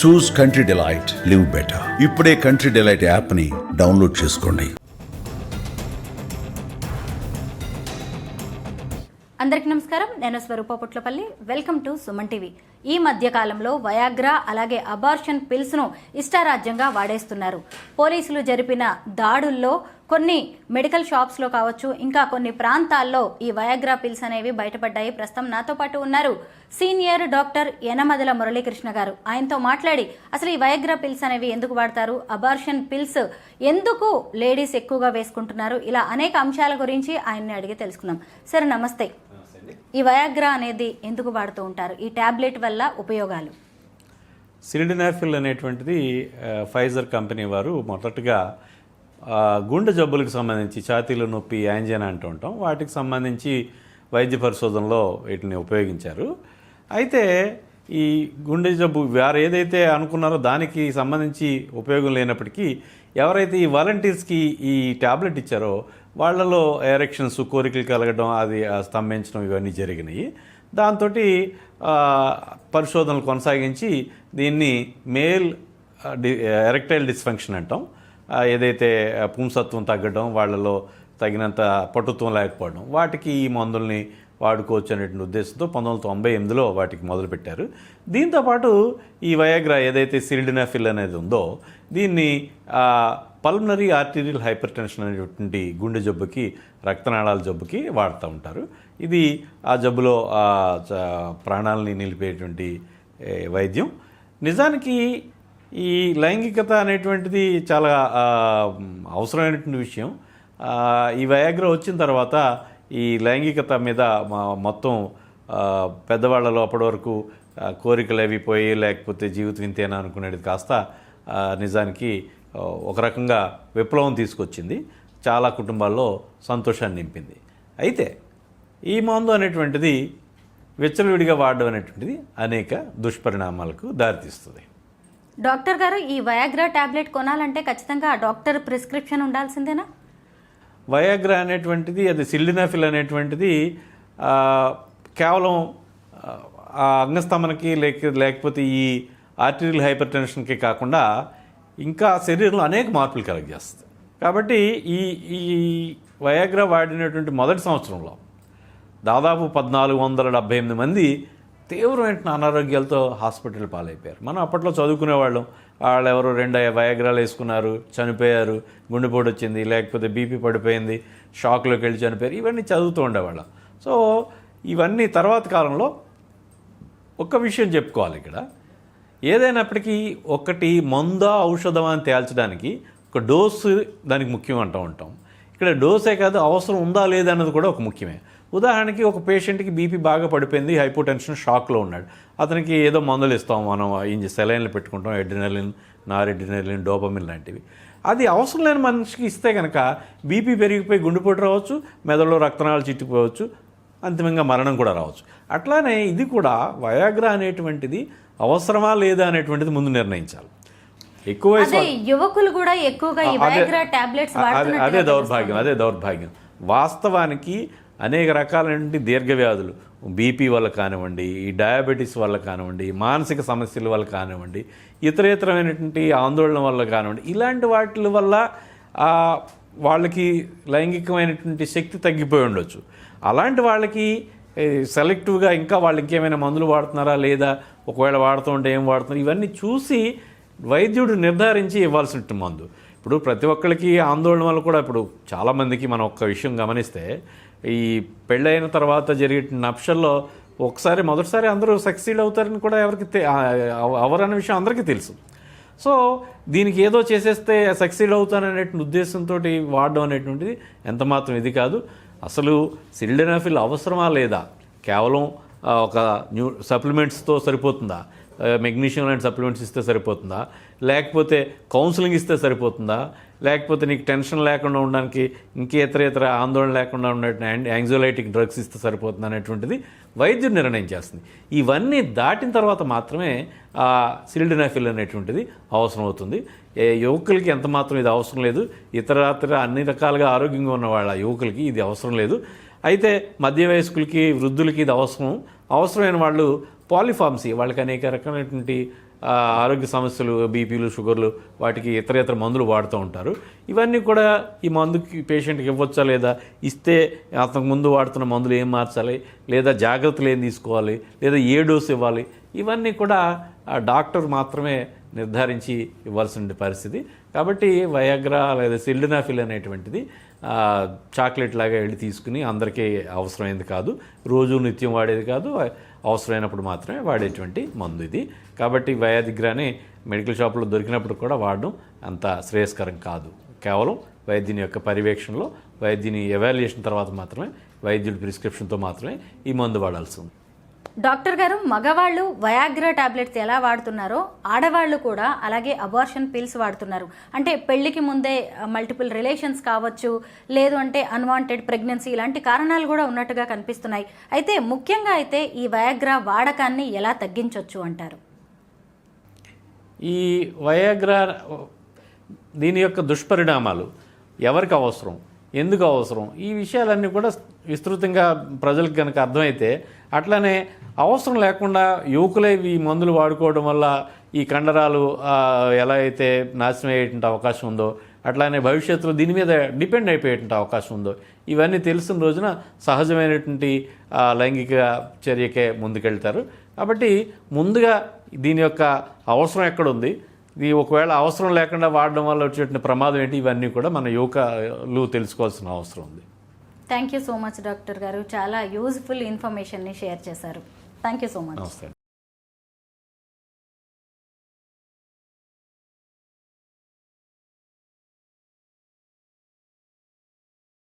చూస్ country delight, live better. ఇప్పుడే country delight app ని download చేసుకోండి. అందరికీ నమస్కారం. నేను Swaroopa Putlapalli. Welcome to Suman TV. ఈ మధ్య కాలంలో వయాగ్రా అలాగే అబార్షన్ పిల్స్ ను ఇష్టారాజ్యంగా వాడేస్తున్నారు. పోలీసులు జరిపిన దాడుల్లో కొన్ని మెడికల్ షాప్స్ లో కావచ్చు, ఇంకా కొన్ని ప్రాంతాల్లో ఈ వయాగ్రా పిల్స్ అనేవి బయటపడ్డాయి. ప్రస్తుతం నాతో పాటు ఉన్నారు సీనియర్ డాక్టర్ యనమదల మురళీకృష్ణ గారు. ఆయనతో మాట్లాడి అసలు ఈ వయాగ్రా పిల్స్ అనేవి ఎందుకు వాడతారు, అబార్షన్ పిల్స్ ఎందుకు లేడీస్ ఎక్కువగా వేసుకుంటున్నారు, ఇలా అనేక అంశాల గురించి ఆయన్ని అడిగి తెలుసుకుందాం. సార్ నమస్తే. ఈ వయాగ్రా అనేది ఎందుకు వాడుతూ ఉంటారు, ఈ టాబ్లెట్ వల్ల ఉపయోగాలు? సిలిడనాఫిల్ అనేటువంటిది ఫైజర్ కంపెనీ వారు మొదటగా గుండె జబ్బులకు సంబంధించి, ఛాతీలో నొప్పి, యాంజినా అంటూ ఉంటాం, వాటికి సంబంధించి వైద్య పరిశోధనలో వీటిని ఉపయోగించారు. అయితే ఈ గుండె జబ్బు వారు ఏదైతే అనుకున్నారో దానికి సంబంధించి ఉపయోగం లేనప్పటికీ ఎవరైతే ఈ వాలంటీర్స్కి ఈ ట్యాబ్లెట్ ఇచ్చారో వాళ్ళలో ఎరెక్షన్స్, కోరికలు కలగడం, అది స్తంభించడం ఇవన్నీ జరిగినాయి. దాంతో పరిశోధనలు కొనసాగించి దీన్ని మేల్ ఎరెక్టైల్ డిస్ఫంక్షన్ అంటాం, ఏదైతే పుంసత్వం తగ్గడం, వాళ్ళలో తగినంత పటుత్వం లేకపోవడం, వాటికి ఈ మందుల్ని వాడుకోవచ్చు అనేటువంటి ఉద్దేశంతో 1998లో వాటికి మొదలుపెట్టారు. దీంతోపాటు ఈ వయాగ్రా ఏదైతే సిలిడనాఫిల్ అనేది ఉందో దీన్ని పల్మనరీ ఆర్టీరియల్ హైపర్ టెన్షన్ అనేటువంటి గుండె జబ్బుకి, రక్తనాళాల జబ్బుకి వాడుతూ ఉంటారు. ఇది ఆ జబ్బులో ప్రాణాలని నిలిపేటువంటి వైద్యం. నిజానికి ఈ లైంగికత అనేటువంటిది చాలా అవసరమైనటువంటి విషయం. ఈ వయాగ్రా వచ్చిన తర్వాత ఈ లైంగికత మీద మొత్తం పెద్దవాళ్ళలో అప్పటి వరకు కోరికలు అవి పోయి, లేకపోతే జీవితం ఇంతేనా అనుకునేది కాస్త నిజానికి ఒక రకంగా విప్లవం తీసుకొచ్చింది. చాలా కుటుంబాల్లో సంతోషాన్ని నింపింది. అయితే ఈ మందు అనేటువంటిది విచ్చలవిడిగా వాడడం అనేటువంటిది అనేక దుష్పరిణామాలకు దారితీస్తుంది. డాక్టర్ గారు, ఈ వయాగ్రా టాబ్లెట్ కొనాలంటే ఖచ్చితంగా డాక్టర్ ప్రిస్క్రిప్షన్ ఉండాల్సిందేనా? వయాగ్రా అనేటువంటిది, అది సిలిడనాఫిల్ అనేటువంటిది కేవలం అంగస్తంభనకి లేకపోతే ఈ ఆర్టీరియల్ హైపర్ టెన్షన్కి కాకుండా ఇంకా శరీరంలో అనేక మార్పులు కలగజేస్తుంది. కాబట్టి ఈ ఈ వయాగ్రా వాడినటువంటి మొదటి సంవత్సరంలో దాదాపు 1478 మంది తీవ్రమైన అనారోగ్యాలతో హాస్పిటల్ పాలైపోయారు. మనం అప్పట్లో చదువుకునేవాళ్ళం, వాళ్ళు ఎవరో 2 వయాగ్రాలు వేసుకున్నారు, చనిపోయారు, గుండెపోటు వచ్చింది, లేకపోతే బీపీ పడిపోయింది, షాక్లోకి వెళ్ళి చనిపోయారు, ఇవన్నీ చదువుతూ ఉండేవాళ్ళం. సో ఇవన్నీ తర్వాత కాలంలో ఒక్క విషయం చెప్పుకోవాలి ఇక్కడ. ఏదైనప్పటికీ ఒకటి మందా ఔషధం అని తేల్చడానికి ఒక డోసు దానికి ముఖ్యం అంటూ ఉంటాం. ఇక్కడ డోసే కాదు, అవసరం ఉందా లేదా అన్నది కూడా ఒక ముఖ్యమే. ఉదాహరణకి ఒక పేషెంట్కి బీపీ బాగా పడిపోయింది, హైపోటెన్షన్, షాక్లో ఉన్నాడు, అతనికి ఏదో మందులు ఇస్తాం మనం, సెలైన్లు పెట్టుకుంటాం, ఎడ్రినలిన్, నారెడ్రినలిన్, డోపమిన్ లాంటివి. అది అవసరం లేని మనిషికి ఇస్తే కనుక బీపీ పెరిగిపోయి గుండెపోటు రావచ్చు, మెదడులో రక్తనాళాలు చిట్టిపోవచ్చు, అంతిమంగా మరణం కూడా రావచ్చు. అట్లానే ఇది కూడా వయాగ్రా అనేటువంటిది అవసరమా లేదా అనేటువంటిది ముందు నిర్ణయించాలి. ఎక్కువ యువకులు కూడా ఎక్కువగా ఈ వయాగ్రా టాబ్లెట్స్ వాడుతున్నారు. అదే దౌర్భాగ్యం. వాస్తవానికి అనేక రకాలైనటువంటి దీర్ఘవ్యాధులు, బీపీ వల్ల కానివ్వండి, ఈ డయాబెటీస్ వల్ల కానివ్వండి, మానసిక సమస్యల వల్ల కానివ్వండి, ఇతరేతరమైనటువంటి ఆందోళన వల్ల కానివ్వండి, ఇలాంటి వాటి వల్ల వాళ్ళకి లైంగికమైనటువంటి శక్తి తగ్గిపోయి ఉండొచ్చు. అలాంటి వాళ్ళకి సెలెక్టివ్గా ఇంకా వాళ్ళు ఇంకేమైనా మందులు వాడుతున్నారా లేదా, ఒకవేళ వాడుతూ ఉంటే ఏం వాడుతున్నారు, ఇవన్నీ చూసి వైద్యుడు నిర్ధారించి ఇవ్వాల్సిన మందు. ఇప్పుడు ప్రతి ఒక్కరికి ఆందోళన వల్ల కూడా, ఇప్పుడు చాలామందికి మనం ఒక్క విషయం గమనిస్తే, ఈ పెళ్ళైన తర్వాత జరిగే నప్షల్లో మొదటిసారి అందరూ సక్సీడ్ అవుతారని కూడా ఎవరికి అవరన్న విషయం అందరికీ తెలుసు. సో దీనికి ఏదో చేసేస్తే సక్సీడ్ అవుతాననే ఉద్దేశంతో వాడడం అనేటువంటిది ఎంతమాత్రం ఇది కాదు. అసలు సిలిడనాఫిల్ అవసరమా లేదా, కేవలం ఒక సప్లిమెంట్స్తో సరిపోతుందా, మెగ్నీషియం లాంటి సప్లిమెంట్స్ ఇస్తే సరిపోతుందా, లేకపోతే కౌన్సిలింగ్ ఇస్తే సరిపోతుందా, లేకపోతే నీకు టెన్షన్ లేకుండా ఉండడానికి ఇతర ఆందోళన లేకుండా ఉండే యాంగ్జైటిక్ డ్రగ్స్ ఇస్తే సరిపోతుంది అనేటువంటిది వైద్యుడు నిర్ణయం చేస్తుంది. ఇవన్నీ దాటిన తర్వాత మాత్రమే సిలిడనాఫిల్ అనేటువంటిది అవసరం అవుతుంది. యువకులకి ఎంత మాత్రం ఇది అవసరం లేదు, ఇతర అన్ని రకాలుగా ఆరోగ్యంగా ఉన్న వాళ్ళ యువకులకి ఇది అవసరం లేదు. అయితే మధ్య వయస్కులకి, వృద్ధులకి ఇది అవసరమైన వాళ్ళు పాలిఫార్మసీ, వాళ్ళకి అనేక రకమైనటువంటి ఆరోగ్య సమస్యలు, బీపీలు, షుగర్లు, వాటికి ఇతర మందులు వాడుతూ ఉంటారు. ఇవన్నీ కూడా ఈ మందుకి పేషెంట్కి ఇవ్వచ్చా లేదా, ఇస్తే అంతకుముందు వాడుతున్న మందులు ఏం మార్చాలి, లేదా జాగ్రత్తలు ఏం తీసుకోవాలి, లేదా ఏ డోసు ఇవ్వాలి, ఇవన్నీ కూడా డాక్టర్ మాత్రమే నిర్ధారించి ఇవ్వాల్సిన పరిస్థితి. కాబట్టి వయాగ్రా లేదా సిల్డనాఫిల్ అనేటువంటిది చాక్లెట్ లాగా వెళ్ళి తీసుకుని అందరికీ అవసరమైనది కాదు, రోజు నిత్యం వాడేది కాదు, అవసరమైనప్పుడు మాత్రమే వాడేటువంటి మందు ఇది. కాబట్టి వయాగ్రాని మెడికల్ షాప్లో దొరికినప్పుడు కూడా వాడడం అంత శ్రేయస్కరం కాదు. కేవలం వైద్యుని యొక్క పర్యవేక్షణలో, వైద్యుని ఎవాల్యుయేషన్ తర్వాత మాత్రమే, వైద్యుడి ప్రిస్క్రిప్షన్తో మాత్రమే ఈ మందు వాడాల్సి ఉంది. డాక్టర్ గారు, మగవాళ్ళు వయాగ్రా టాబ్లెట్స్ ఎలా వాడుతున్నారో ఆడవాళ్ళు కూడా అలాగే అబార్షన్ పిల్స్ వాడుతున్నారు. అంటే పెళ్లికి ముందే మల్టిపుల్ రిలేషన్స్ కావచ్చు, లేదు అంటే అన్వాంటెడ్ ప్రెగ్నెన్సీ, ఇలాంటి కారణాలు కూడా ఉన్నట్టుగా కనిపిస్తున్నాయి. అయితే ముఖ్యంగా అయితే ఈ వయాగ్రా వాడకాన్ని ఎలా తగ్గించవచ్చు అంటారు? ఈ వయాగ్రా దీని యొక్క దుష్పరిణామాలు, ఎవరికి అవసరం, ఎందుకు అవసరం, ఈ విషయాలన్నీ కూడా విస్తృతంగా ప్రజలకు కనుక అర్థమైతే, అట్లానే అవసరం లేకుండా యువకులే ఈ మందులు వాడుకోవడం వల్ల ఈ కండరాలు ఎలా అయితే నాశనం అయ్యేటువంటి అవకాశం ఉందో, అట్లానే భవిష్యత్తులో దీని మీద డిపెండ్ అయిపోయేటువంటి అవకాశం ఉందో, ఇవన్నీ తెలిసిన రోజున సహజమైనటువంటి లైంగిక చర్యకే ముందుకెళ్తారు. కాబట్టి ముందుగా దీని యొక్క అవసరం ఎక్కడుంది, ఇది ఒకవేళ అవసరం లేకుండా వాడడం వల్ల వచ్చేటువంటి ప్రమాదం ఏంటి, ఇవన్నీ కూడా మన యువకులు తెలుసుకోవాల్సిన అవసరం ఉంది. Thank you so much doctor గారు, చాలా యూజ్ఫుల్ ఇన్ఫర్మేషన్ని షేర్ చేశారు. Thank you so much. నమస్తే.